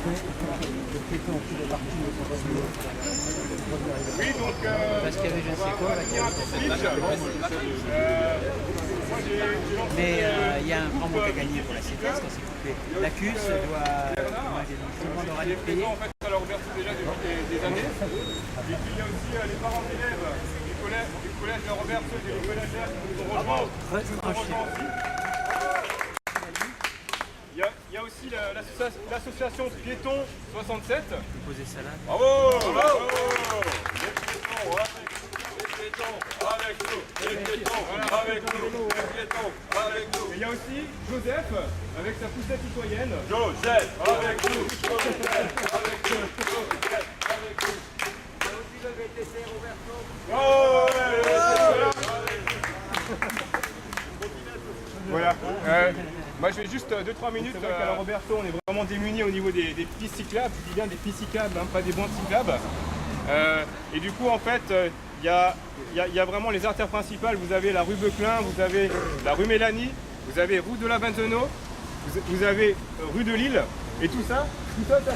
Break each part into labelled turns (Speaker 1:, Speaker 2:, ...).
Speaker 1: Oui, donc...
Speaker 2: Parce qu'il y avait je ne sais quoi. Mais il y a un grand manque à gagner pour la CTS quand c'est coupé. La CUS doit... Tout le monde aura dû payer.
Speaker 1: En fait, à la Roberto déjà depuis des années. Et puis il y a aussi les parents d'élèves du collège de la Roberto et du collège qui nous ont rejoints aussi. Il y a aussi l'association Piétons 67.
Speaker 2: Poser ça là.
Speaker 1: Bravo, bravo. Les piétons avec nous, les piétons avec nous, les piétons avec nous. Et il y a aussi Joseph avec sa poussette citoyenne. Joseph avec nous, Joseph avec nous, Joseph avec nous. Il y a aussi le VTC Roberto. Voilà. Moi je vais juste 2-3 minutes. C'est vrai qu'à la Roberto on est vraiment démunis au niveau des pistes cyclables. Je dis bien des pistes cyclables, hein, pas des bandes cyclables. Et du coup en fait il y a vraiment les artères principales. Vous avez la rue Beuclin, vous avez la rue Mélanie, vous avez rue de la Venzeno, vous avez rue de Lille. Et tout ça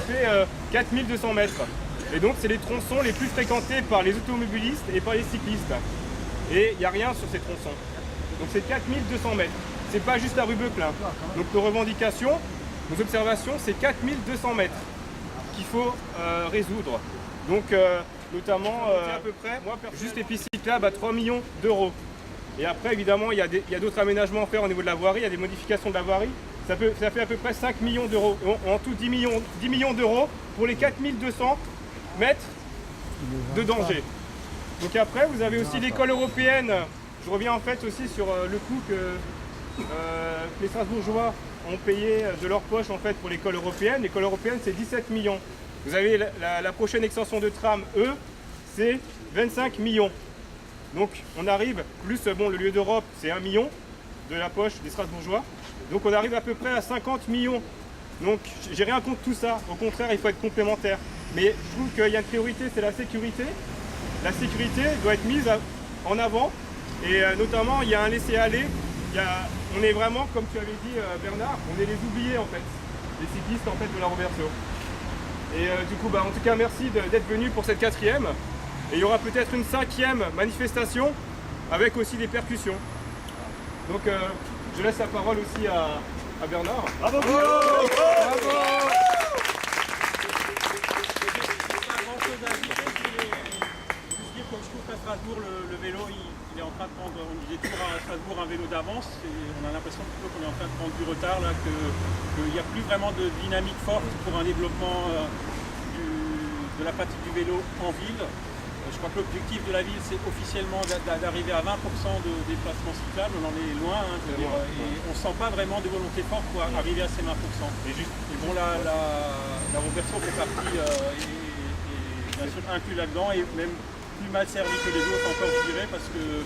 Speaker 1: fait 4200 mètres. Et donc c'est les tronçons les plus fréquentés par les automobilistes et par les cyclistes. Et il n'y a rien sur ces tronçons. Donc c'est 4200 mètres. C'est pas juste la rue Beuclin. Donc nos revendications, nos observations, c'est 4200 mètres qu'il faut résoudre. Donc notamment à peu près, juste les pistes cyclables à 3 millions d'euros. Et après évidemment il y a d'autres aménagements à faire au niveau de la voirie, il y a des modifications de la voirie. Ça fait à peu près 5 millions d'euros. En tout 10 millions d'euros pour les 4200 mètres de danger. Donc après vous avez aussi l'école européenne. Je reviens en fait aussi sur le coût que les Strasbourgeois ont payé de leur poche en fait pour l'école européenne. L'école européenne c'est 17 millions. Vous avez la prochaine extension de tram, c'est 25 millions. Donc on arrive, plus bon, le lieu d'Europe c'est 1 million de la poche des Strasbourgeois. Donc on arrive à peu près à 50 millions. Donc j'ai rien contre tout ça. Au contraire, il faut être complémentaire. Mais je trouve qu'il y a une priorité, c'est la sécurité. La sécurité doit être mise en avant. Et notamment, il y a un laisser-aller. On est vraiment, comme tu avais dit Bernard, on est les oubliés en fait. Les cyclistes en fait de la Roberto. Et du coup, en tout cas, merci d'être venu pour cette 4e. Et il y aura peut-être une 5e manifestation avec aussi des percussions. Donc, je laisse la parole aussi à Bernard. Bravo! Bravo! Bravo!
Speaker 3: Comme je trouve qu'à Strasbourg, le vélo, il est en train de prendre, on disait toujours à Strasbourg, un vélo d'avance, et on a l'impression plutôt qu'on est en train de prendre du retard, là, qu'il n'y a plus vraiment de dynamique forte pour un développement de la pratique du vélo en ville. Je crois que l'objectif de la ville, c'est officiellement d'arriver à 20% de déplacements cyclables, on en est loin, hein, je veux dire, et on ne sent pas vraiment de volonté forte pour arriver à ces 20%. Et bon, la Roberto fait partie, et bien sûr inclus là-dedans, et même plus mal servi que les autres encore, je dirais, parce que...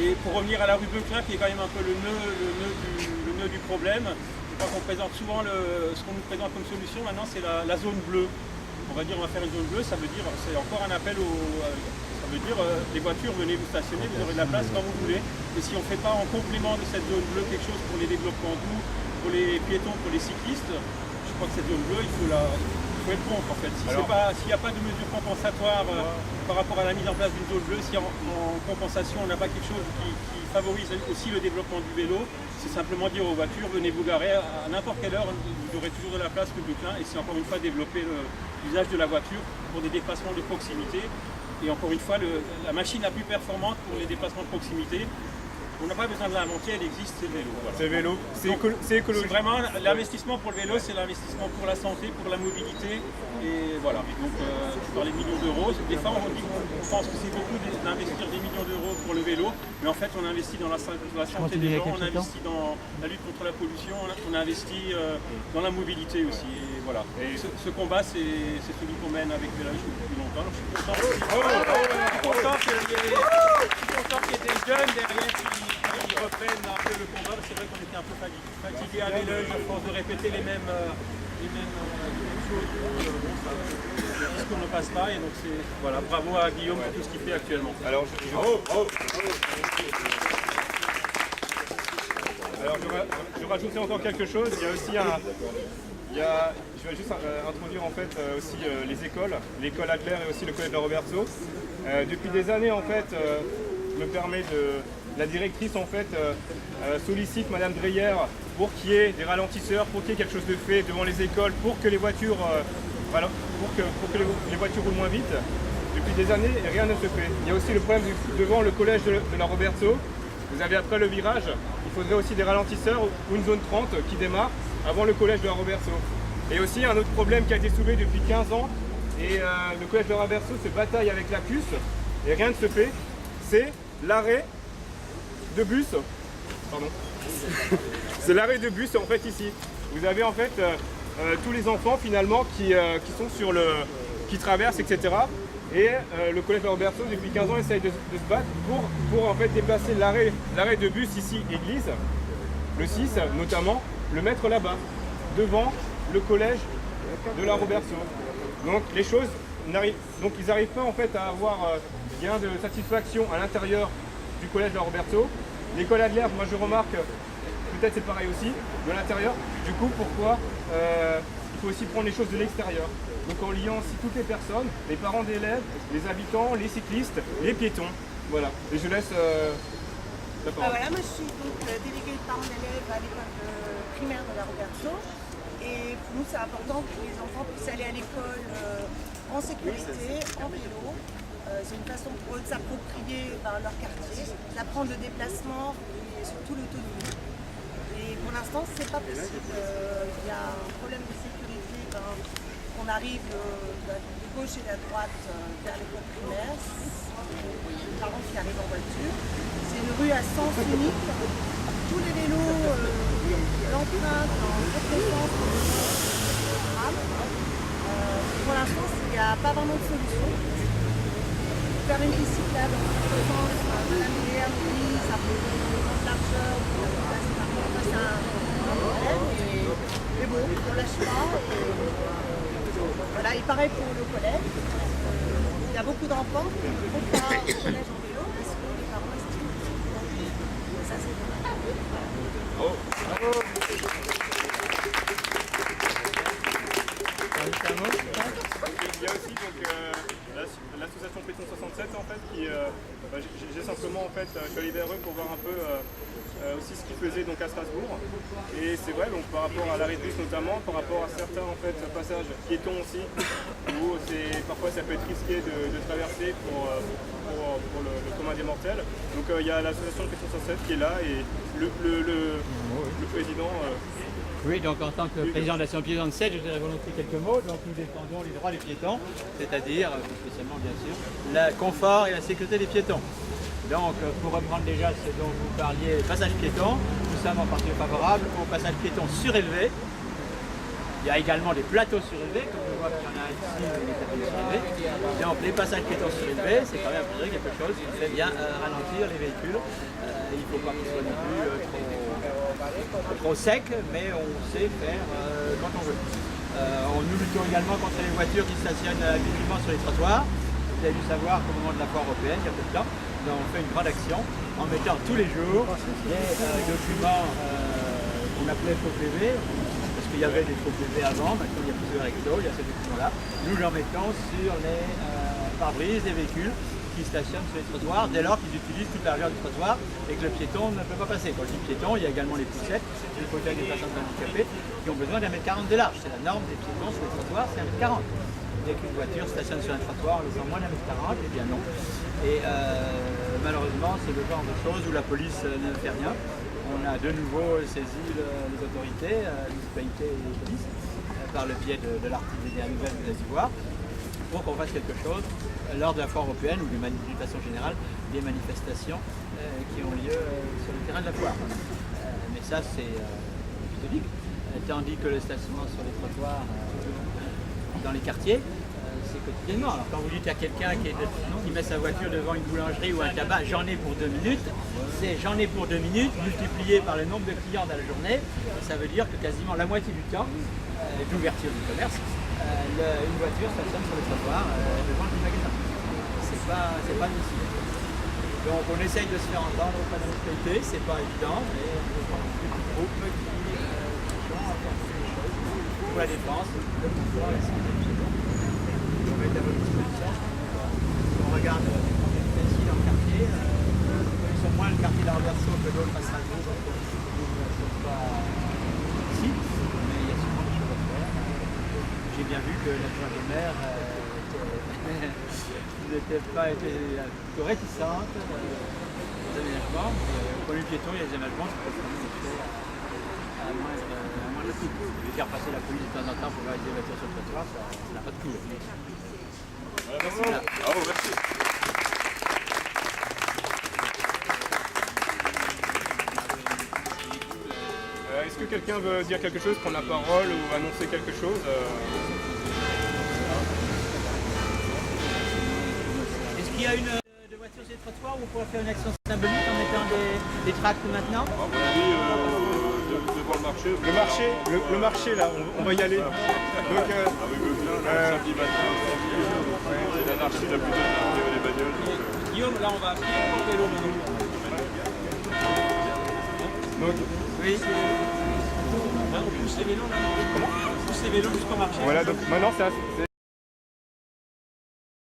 Speaker 3: Et pour revenir à la rue Beuclin, qui est quand même un peu le nœud du problème, je crois qu'on présente souvent ce qu'on nous présente comme solution maintenant, c'est la zone bleue. On va dire on va faire une zone bleue, ça veut dire, c'est encore un appel ça veut dire les voitures, venez vous stationner, vous aurez de la place quand vous voulez. Et si on ne fait pas en complément de cette zone bleue quelque chose pour les développements doux, pour les piétons, pour les cyclistes, je crois que cette zone bleue, il faut être contre en fait. S'il n'y a pas de mesure compensatoire par rapport à la mise en place d'une zone bleue, si en compensation on n'a pas quelque chose qui favorise aussi le développement du vélo, c'est simplement dire aux voitures, venez vous garer à n'importe quelle heure, vous aurez toujours de la place rue Beuclin, et c'est encore une fois développer l'usage de la voiture pour des déplacements de proximité. Et encore une fois, la machine la plus performante pour les déplacements de proximité, on n'a pas besoin de l'inventer, elle existe, c'est le vélo. Voilà.
Speaker 1: C'est le vélo, c'est écologique.
Speaker 3: C'est vraiment l'investissement pour le vélo, c'est l'investissement pour la santé, pour la mobilité. Et voilà, donc dans les millions d'euros, des fois on pense que c'est beaucoup d'investir des millions d'euros pour le vélo, mais en fait on investit dans la santé des gens, on investit dans la lutte contre la pollution, on investit dans la mobilité aussi. Et voilà. Et ce combat, c'est celui qu'on mène avec Vélage depuis longtemps. Donc, je suis content qu'il y ait des jeunes derrière qui reprennent un peu le combat. C'est vrai qu'on était un peu fatigué à Vélage à force de répéter les mêmes choses. Le discours ne passe pas, et donc voilà, bravo à Guillaume pour tout ce qu'il fait actuellement.
Speaker 1: Alors, je rajouterai encore quelque chose. Il y a aussi je vais juste introduire en fait aussi les écoles, l'école Adler et aussi le collège de Roberto. Depuis des années en fait, la directrice en fait sollicite Madame Dreyer pour qu'il y ait des ralentisseurs, pour qu'il y ait quelque chose de fait devant les écoles, pour que les voitures, les voitures roulent moins vite. Depuis des années, rien ne se fait. Il y a aussi le problème devant le collège de la Roberto. Vous avez après le virage, il faudrait aussi des ralentisseurs ou une zone 30 qui démarre avant le collège de la Roberto. Et aussi un autre problème qui a été soulevé depuis 15 ans, et le collège de la Roberto se bataille avec la CUS, et rien ne se fait, c'est l'arrêt de bus. Pardon. C'est l'arrêt de bus en fait ici. Vous avez en fait tous les enfants finalement qui traversent, etc. Et le collège de Roberto depuis 15 ans essaye de se battre pour en fait déplacer l'arrêt de bus ici, église, le 6 notamment, le mettre là-bas, devant le collège de la Roberto. Donc les choses donc ils n'arrivent pas en fait à avoir gain de satisfaction à l'intérieur du collège de la Roberto. L'école Adler, moi je remarque, peut-être c'est pareil aussi, de l'intérieur. Du coup, pourquoi il faut aussi prendre les choses de l'extérieur. Donc en liant aussi toutes les personnes, les parents d'élèves, les habitants, les cyclistes, les piétons. Voilà. Et je laisse la parole.
Speaker 4: Voilà, moi je suis donc déléguée de parents d'élèves à l'école primaire de la Roberto. Et pour nous c'est important que les enfants puissent aller à l'école en sécurité, en vélo. C'est une façon pour eux de s'approprier leur quartier, d'apprendre le déplacement et surtout l'autonomie. Et pour l'instant, c'est pas possible. Il y a un problème de sécurité. On arrive de gauche et de droite vers l'école primaire. Les parents qui arrivent en voiture. C'est une rue à sens unique. Tous les vélos l'empruntent en toutes les sens. Pour l'instant, il n'y a pas vraiment de solution. Faire une piste cyclable en tous les sens, Madame Dreyer nous dit ça peut prendre largeur, c'est un problème, mais bon, on ne lâche pas. Voilà, et pareil pour le collège. Il y a beaucoup d'enfants qui ne vont pas au collège en vélo parce que les parents estiment que ça c'est dommage.
Speaker 1: Oh. Bravo. Il y a aussi donc l'association Péton 67 en fait qui j'ai simplement en fait je suis allé vers eux pour voir un peu aussi ce qu'ils faisaient donc à Strasbourg, et c'est vrai donc par rapport à l'arrêt de bus notamment, par rapport à certains en fait passages piétons aussi où parfois ça peut être risqué de traverser pour le commun des mortels. Donc il y a l'association Péton 67 qui est là, et le président
Speaker 2: Oui, donc en tant que président de l'association Piéton 7, je voudrais volontiers quelques mots. Donc nous défendons les droits des piétons, c'est-à-dire, spécialement bien sûr, le confort et la sécurité des piétons. Donc pour reprendre déjà ce dont vous parliez, passage piéton, nous sommes en partie favorables au passage piéton surélevé. Il y a également des plateaux surélevés, comme je vois qu'il y en a ici, des plateaux surélevés. Donc les passages piétons surélevés, c'est quand même quelque chose qui fait bien ralentir les véhicules. Il ne faut pas qu'ils soient non plus trop sec, mais on sait faire quand on veut. Nous luttons également contre les voitures qui stationnent abusément sur les trottoirs. Vous avez dû savoir qu'au moment de la foire européenne, il y a peu de temps, on fait une grande action en mettant tous les jours des documents qu'on appelait faux PV, parce qu'il y avait des faux PV avant, maintenant il y a plusieurs rectos, il y a ces documents-là. Nous en mettons sur les pare-brises des véhicules qui stationnent sur les trottoirs dès lors qu'ils utilisent toute la largeur du trottoir et que le piéton ne peut pas passer. Quand je dis piéton, il y a également les poussettes, les fauteuils des personnes handicapées qui ont besoin d'1,40 m de large. C'est la norme des piétons sur les trottoirs, c'est 1,40 m. Dès qu'une voiture stationne sur un trottoir en laissant moins d'1,40 m, eh bien non. Et malheureusement, c'est le genre de choses où la police ne fait rien. On a de nouveau saisi les autorités, municipalités et les polices, par le biais de l'article des nouvelles de la Ivoire, pour qu'on fasse quelque chose lors de la foire européenne ou d'une façon générale des manifestations qui ont lieu sur le terrain de la foire. Mais ça c'est historique, tandis que le stationnement sur les trottoirs dans les quartiers, c'est quotidiennement. Alors quand vous dites à quelqu'un qui met sa voiture devant une boulangerie ou un tabac, j'en ai pour 2 minutes, c'est j'en ai pour 2 minutes multiplié par le nombre de clients dans la journée, ça veut dire que quasiment la moitié du temps d'ouverture du commerce, une voiture stationne sur le trottoir devant le magasin. C'est pas admissible. Donc on essaye de se faire entendre auprès de la municipalité, c'est pas évident, mais on est un petit groupe qui cherchons à faire les choses. la Défense, le confort et la sécurité. On va être à votre disposition. On regarde ici dans le quartier. Ils sont moins le quartier d'Arberso que d'autres à Strasbourg, donc ils ne sont pas ici, mais il y a souvent des choses à faire. J'ai bien vu que l'adjoint au maire n'était pas plutôt réticente aux aménagements. Pour les piétons, il y a des aménagements qui peuvent être faits à moindre coût. Et faire passer la police de temps en temps pour vérifier les voitures sur le trottoir, ça n'a pas de coût.
Speaker 1: Merci. Bravo, merci. Est-ce que quelqu'un veut dire quelque chose, prendre la parole ou annoncer quelque chose
Speaker 2: Est-ce qu'il y a une de voiture sur les trottoirs où on pourrait faire une action symbolique en mettant des tracts maintenant?
Speaker 1: devant le marché. Le marché là, on va y aller. Donc,
Speaker 3: Samedi matin, c'est l'anarchie la plus totale, il y avait les bagnoles. Guillaume, là on va à pied ou en vélo maintenant?
Speaker 1: donc,
Speaker 2: Oui.
Speaker 3: On pousse les vélos là? Comment? On pousse les vélos jusqu'au marché.
Speaker 1: voilà, donc maintenant c'est